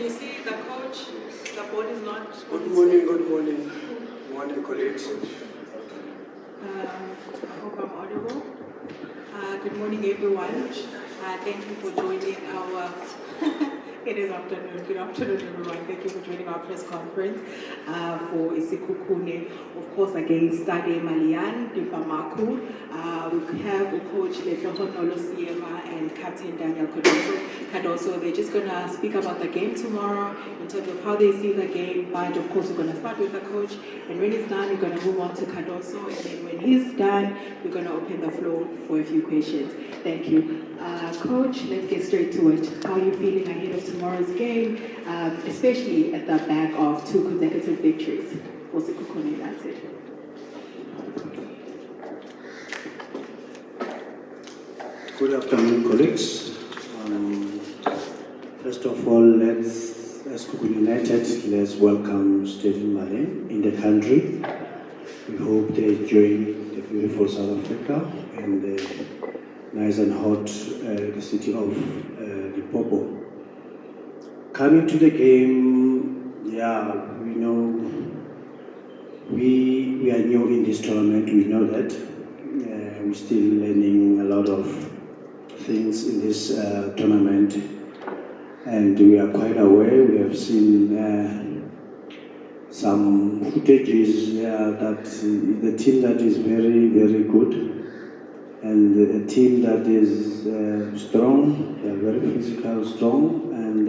you see the coach? The board is not. Good morning, good morning. Morning, colleagues. I hope I'm audible. Good morning, everyone. Thank you for joining our. It is afternoon. Good afternoon, everyone. Thank you for joining our press conference for Sekhukhune, of course, against Stade Malien, Dipamaku. We have Coach Lekhohonolo Siema and Captain Daniel Cardoso. They're just going to speak about the game tomorrow in terms of how they see the game. But of course, we're going to start with the coach. And when he's done, we're going to move on to Cardoso. And then when he's done, we're going to open the floor for a few questions. Thank you. Coach, let's get straight to it. How are you feeling ahead of tomorrow's game, especially at the back of 2 consecutive victories for Sekhukhune United? Good afternoon, colleagues. First of all, as Sekhukhune United, let's welcome Stade Malien in the country. We hope they enjoy the beautiful South Africa and the nice and hot the city of Limpopo. Coming to the game, we know we are new in this tournament. We know that we're still learning a lot of things in this tournament, and we are quite aware. We have seen some footages that the team that is very, very good, and a team that is strong. They are very physical, strong, and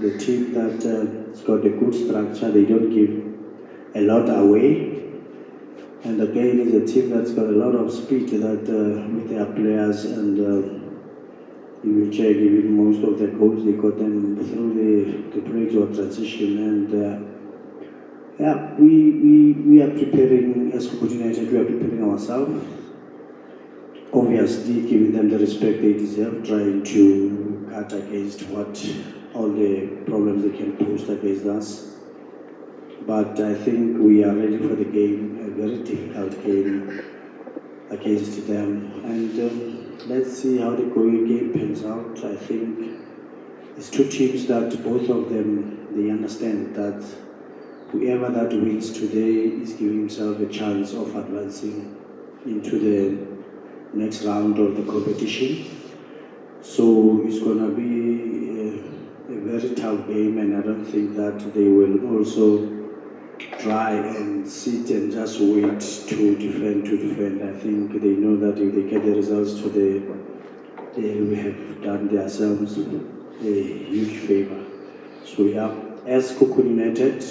the team that has got a good structure. They don't give a lot away, and again is a team that's got a lot of speed that with their players, and you will check even most of the goals they got them through the breaks or transition, and we are preparing as Sekhukhune United. We are preparing ourselves, obviously giving them the respect they deserve, trying to cut against all the problems they can post against us. But I think we are ready for the game, a very difficult game against them. And let's see how the game pans out. I think it's 2 teams that both of them, they understand that whoever that wins today is giving himself a chance of advancing into the next round of the competition. So it's going to be a very tough game, and I don't think that they will also try and sit and just wait to defend. I think they know that if they get the results today, they have done themselves a huge favor. So as Sekhukhune United,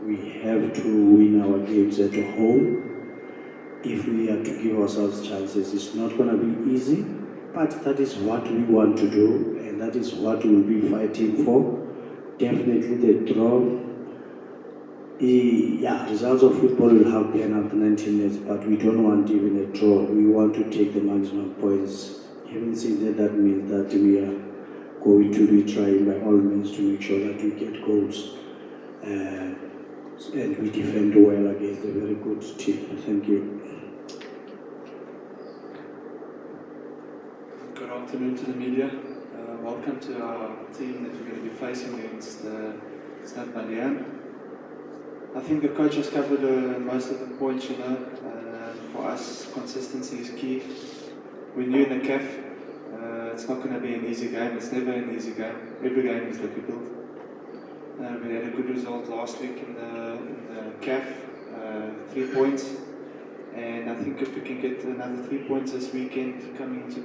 we have to win our games at home. If we are to give ourselves chances, it's not going to be easy, but that is what we want to do, and that is what we'll be fighting for. Definitely the draw. Results of football will happen after 19 minutes, but we don't want even a draw. We want to take the maximum points. Having said that, means that we are going to be trying by all means to make sure that we get goals and we defend well against a very good team. Thank you. Good afternoon to the media. Welcome to our team that we're going to be facing against Stade Malien. I think the coach has covered most of the points, for us, consistency is key. We're new in the CAF. It's not going to be an easy game. It's never an easy game. Every game is difficult. We had a good result last week in the CAF, 3 points. And I think if we can get another 3 points this weekend coming into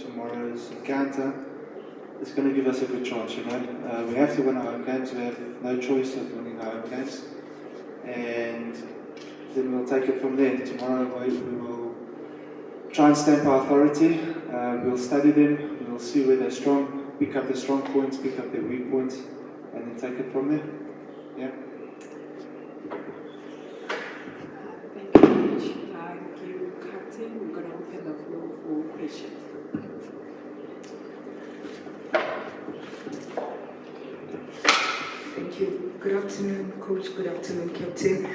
tomorrow's encounter, it's going to give us a good chance, We have to win our home games. We have no choice of winning our home games. And then we'll take it from there. Tomorrow we will try and stamp our authority. We'll study them. We'll see where they're strong, pick up the strong points, pick up their weak points, and then take it from there. Yeah. Thank you, Coach. Thank you, Captain. We're going to open the floor for questions. Thank you. Good afternoon, Coach. Good afternoon, Captain.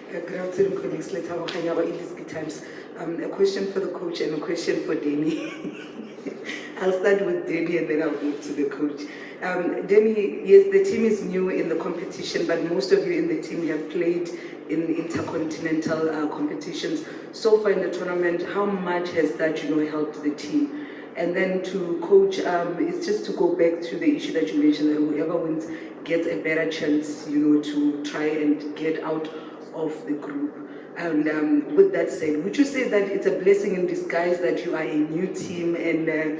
Good afternoon, colleagues. Let's have a in these good times. A question for the coach and a question for Danny. I'll start with Danny and then I'll move to the coach. Danny, yes, the team is new in the competition, but most of you in the team have played in intercontinental competitions. So far in the tournament, how much has that, helped the team? And then to coach, it's just to go back to the issue that you mentioned, that whoever wins gets a better chance, to try and get out of the group. And with that said, would you say that it's a blessing in disguise that you are a new team and there's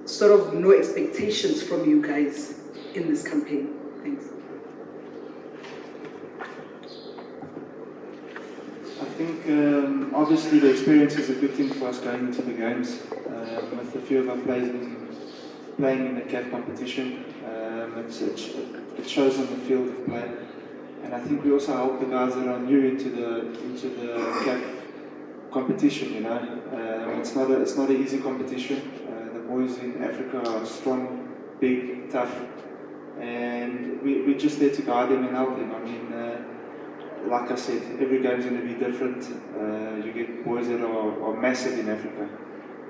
sort of no expectations from you guys in this campaign? Thanks. I think obviously the experience is a good thing for us going into the games. With a few of our players playing in the CAF competition, it shows on the field of play. And I think we also help the guys that are new into the CAF competition. It's not an easy competition. The boys in Africa are strong, big, tough, and we're just there to guide them and help them. I mean, like I said, every game's going to be different. You get boys that are massive in Africa,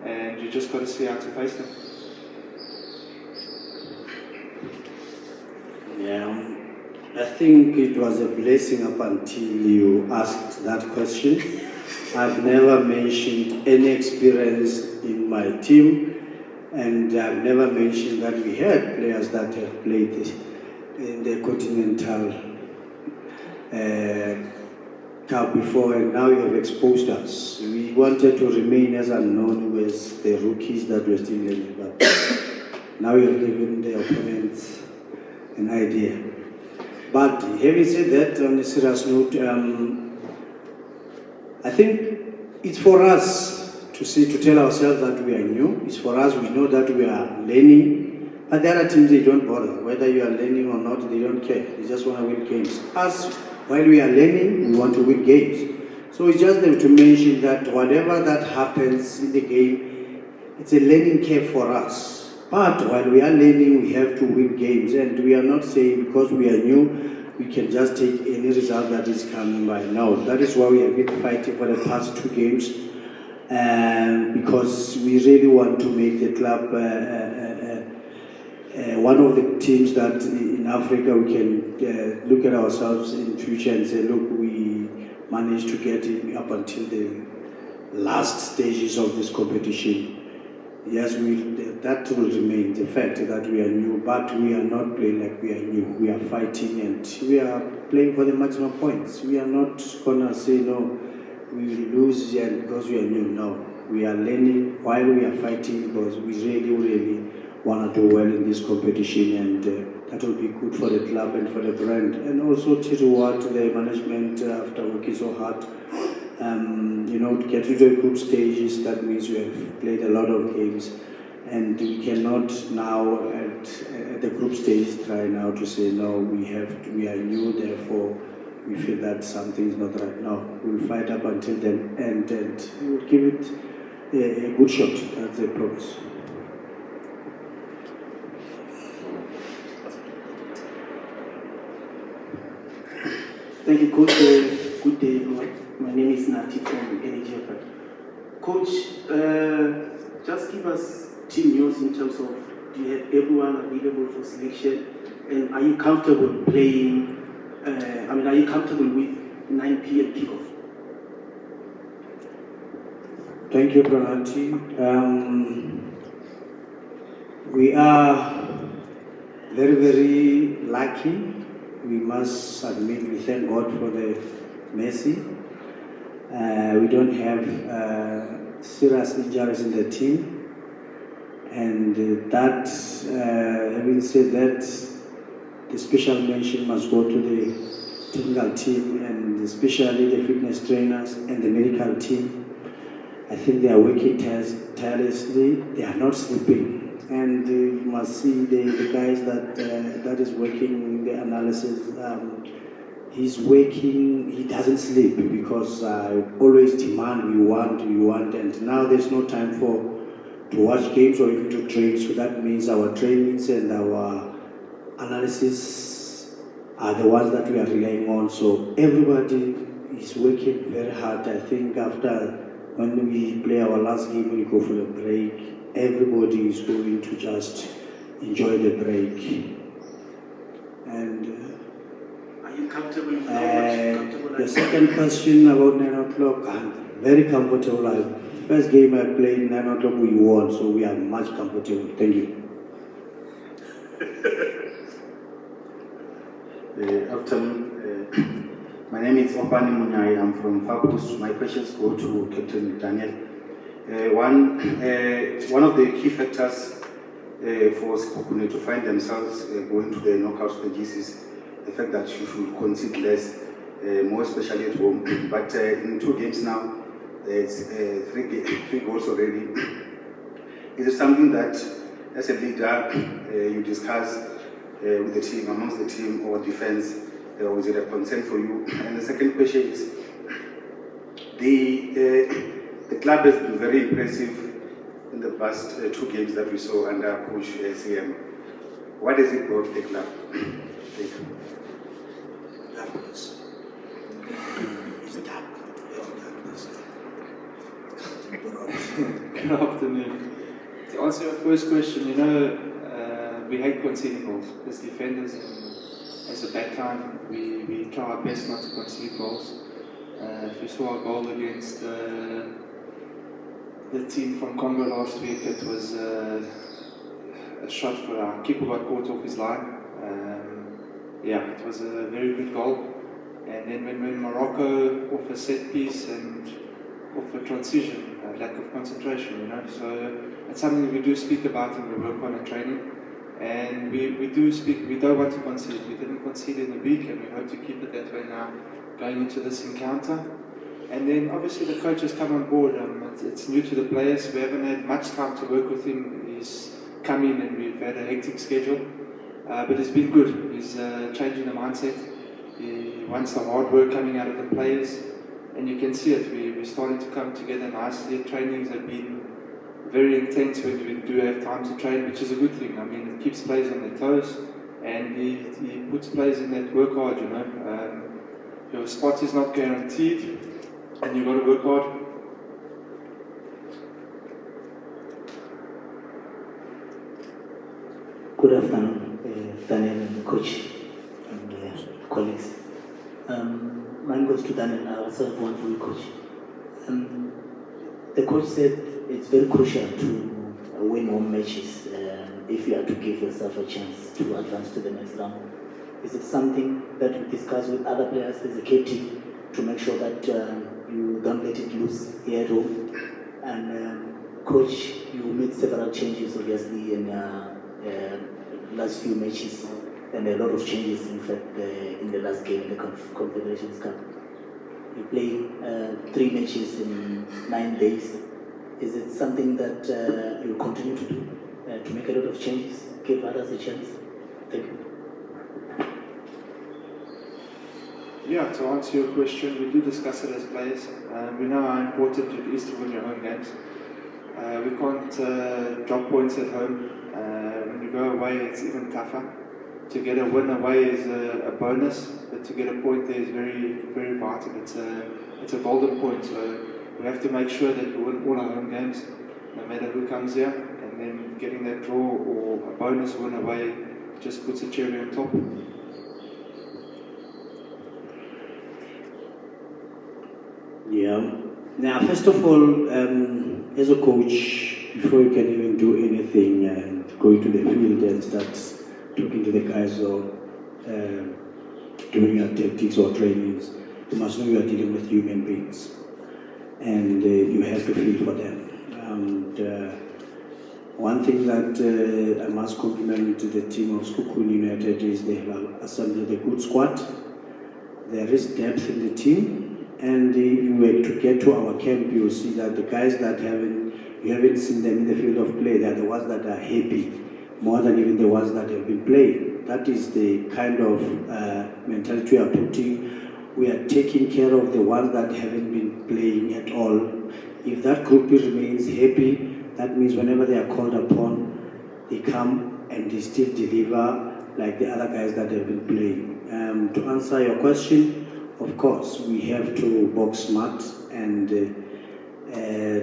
and you just got to see how to face them. Yeah. I think it was a blessing up until you asked that question. I've never mentioned any experience in my team, and I've never mentioned that we had players that have played in the Continental Cup before, and now you have exposed us. We wanted to remain as unknown as the rookies that were still learning, but now you have given the opponents an idea. But having said that, on a serious note, I think it's for us to tell ourselves that we are new. It's for us, we know that we are learning. But there are teams, they don't bother. Whether you are learning or not, they don't care. They just want to win games. Us, while we are learning, we want to win games. So it's just to mention that whatever that happens in the game, it's a learning curve for us. But while we are learning, we have to win games, and we are not saying because we are new, we can just take any result that is coming by now. That is why we have been fighting for the past 2 games, because we really want to make the club one of the teams that in Africa we can look at ourselves in the future and say, look, we managed to get it up until the last stages of this competition. Yes, that will remain, the fact that we are new, but we are not playing like we are new. We are fighting and we are playing for the maximum points. We are not going to say, no, we will lose because we are new. No, we are learning while we are fighting because we really, really want to do well in this competition, and that will be good for the club and for the brand, and also to reward the management after working so hard. To get to the group stages, that means you have played a lot of games, and we cannot now at the group stage try now to say no, we are new, therefore we feel that something is not right. No, we'll fight up until the end, and we'll give it a good shot. That's the promise. Thank you, Coach. Good day, everyone. My name is Nati from NGF. Coach, just give us team news in terms of, do you have everyone available for selection? And are you comfortable playing, are you comfortable with 9 p.m. kickoff? Thank you, Pranati. We are very, very lucky. We must admit, we thank God for the mercy. We don't have serious injuries in the team, and having said that, the special mention must go to the technical team, and especially the fitness trainers and the medical team. I think they are working tirelessly. They are not sleeping, and you must see the guys that is working the analysis. He's working, he doesn't sleep because I always demand, we want, and now there's no time to watch games or even to train, so that means our trainings and our analysis are the ones that we are relying on, so everybody is working very hard. I think after when we play our last game, we go for a break, everybody is going to just enjoy the break. And Are you comfortable with the second question about 9 o'clock, I'm very comfortable. First game I played 9 o'clock, we won, so we are much comfortable. Thank you. Afternoon. My name is Opani Munyai. I'm from Fabus. My questions go to Captain Daniel. One of the key factors for Sekhukhune to find themselves going to the knockout stages is the fact that you should concede less, more especially at home. But in 2 games now, it's 3 goals already. Is it something that, as a leader, you discuss with the team, amongst the team, or defense, or is it a concern for you? And the second question is, the club has been very impressive in the past 2 games that we saw under Coach CM. What has it brought to the club? Thank you. Darkness. It's dark. Good afternoon. To answer your first question, we hate conceding goals. As defenders and as a backline, we try our best not to concede goals. If you saw our goal against the team from Congo last week, it was a shot for our keeper got caught off his line. It was a very good goal. And then when we're in Morocco, off a set piece and off a transition, a lack of concentration, So it's something we do speak about and we work on in training. And we do speak, we don't want to concede. We didn't concede in the week and we hope to keep it that way now going into this encounter. And then obviously the coach has come on board. It's new to the players. We haven't had much time to work with him. He's come in and we've had a hectic schedule. But it's been good. He's changing the mindset. He wants the hard work coming out of the players. And you can see it. We're starting to come together nicely. Trainings have been very intense when we do have time to train, which is a good thing. I mean, it keeps players on their toes. And he puts players in that work hard, Your spot is not guaranteed. And you've got to work hard. Good afternoon, Daniel and coach and colleagues. Mine goes to Daniel. I also have one for you, coach. The coach said it's very crucial to win home matches if you are to give yourself a chance to advance to the next round. Is it something that you discuss with other players as a K team to make sure that you don't let it loose here at home? And coach, you made several changes obviously in last few matches, and a lot of changes in fact in the last game in the Confederation Cup. You play 3 matches in 9 days. Is it something that you'll continue to do, to make a lot of changes, give others a chance? Thank you. Yeah, to answer your question, we do discuss it as players. We know how important it is to win your home games. We can't drop points at home. When you go away, it's even tougher. To get a win away is a bonus, but to get a point there is very, very vital. It's a golden point, so we have to make sure that we win all our home games, no matter who comes here, and then getting that draw or a bonus win away just puts a cherry on top. Yeah. Now, first of all, as a coach, before you can even do anything and go into the field and start talking to the guys or doing your tactics or trainings, you must know you are dealing with human beings, and you have to feel for them. And one thing that I must compliment the team of Sekhukhune United is they have assembled a good squad. There is depth in the team. And if you were to get to our camp, you'll see that the guys that you haven't seen them in the field of play, they're the ones that are happy, more than even the ones that have been playing. That is the kind of mentality we are putting. We are taking care of the ones that haven't been playing at all. If that group remains happy, that means whenever they are called upon, they come and they still deliver like the other guys that have been playing. To answer your question, of course, we have to box smart, and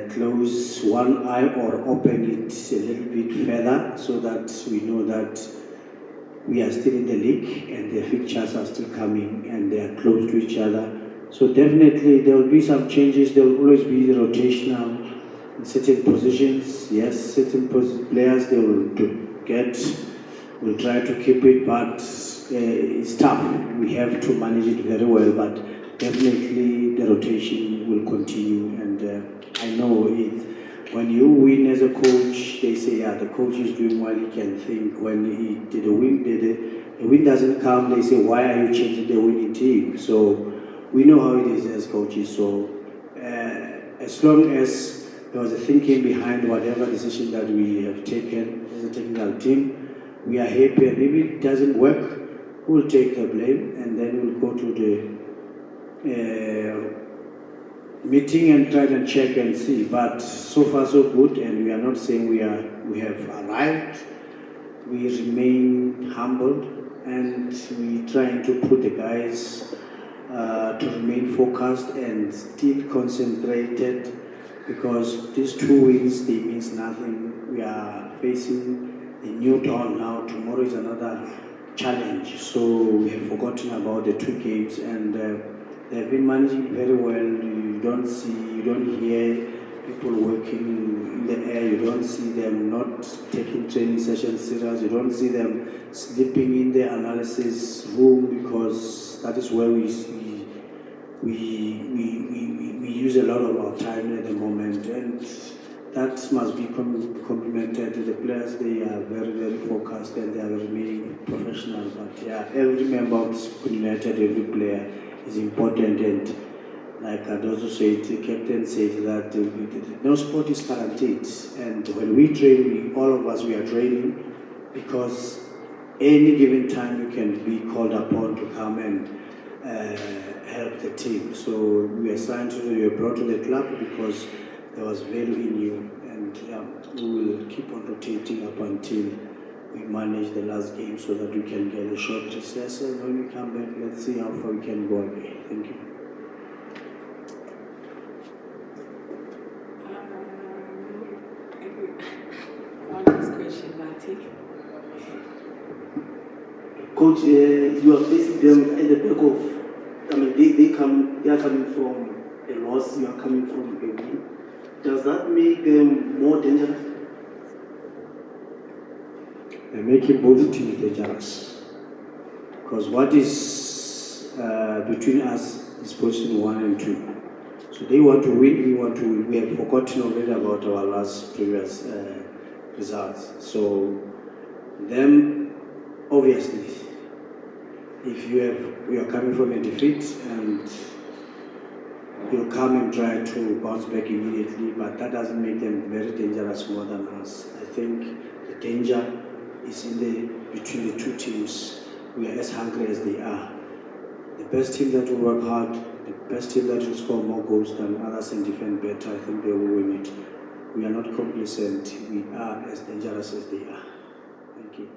close one eye or open it a little bit further so that we know that we are still in the league and the fixtures are still coming and they are close to each other. So definitely there will be some changes. There will always be rotational in certain positions. Yes, certain players they will will try to keep it, but it's tough. We have to manage it very well, but definitely the rotation will continue. And I know it. When you win as a coach, they say, yeah, the coach is doing well. He can think. When the win doesn't come, they say, why are you changing the winning team? So we know how it is as coaches. So as long as there was a thinking behind whatever decision that we have taken as a technical team, we are happy. And if it doesn't work, we'll take the blame and then we'll go to the meeting and try and check and see. But so far so good, and we are not saying we have arrived. We remain humbled and we trying to put the guys to remain focused and still concentrated, because these 2 wins, they means nothing. We are facing a new dawn now. Tomorrow is another challenge. So we have forgotten about the 2 games, and they have been managing very well. You don't see, you don't hear people working in the air. You don't see them not taking training sessions serious. You don't see them sleeping in the analysis room, because that is where we use a lot of our time at the moment, and that must be complimented to the players. They are very, very focused and they are remaining professional. But yeah, every member of Sekhukhune United, every player is important, and like I also said, the captain said that no sport is guaranteed, and when we train, all of us, we are training because any given time you can be called upon to come and help the team. So we are signed to, we were brought to the club because there was value in you, and we will keep on rotating up until we manage the last game so that we can get a short recess, and when we come back, let's see how far we can go again. Thank you. Honest question, Nati. Coach, you are facing them at the back of. I mean, they are coming from a loss. You are coming from a win. Does that make them more dangerous? They're making both teams dangerous, because what is between us is position 1 and 2. So they want to win, we want to win. We have forgotten already about our last previous results. So them, obviously, if you are coming from a defeat and you'll come and try to bounce back immediately, but that doesn't make them very dangerous more than us. I think the danger is between the 2 teams. We are as hungry as they are. The best team that will work hard, the best team that will score more goals than others and defend better, I think they will win it. We are not complacent. We are as dangerous as they are. Thank you.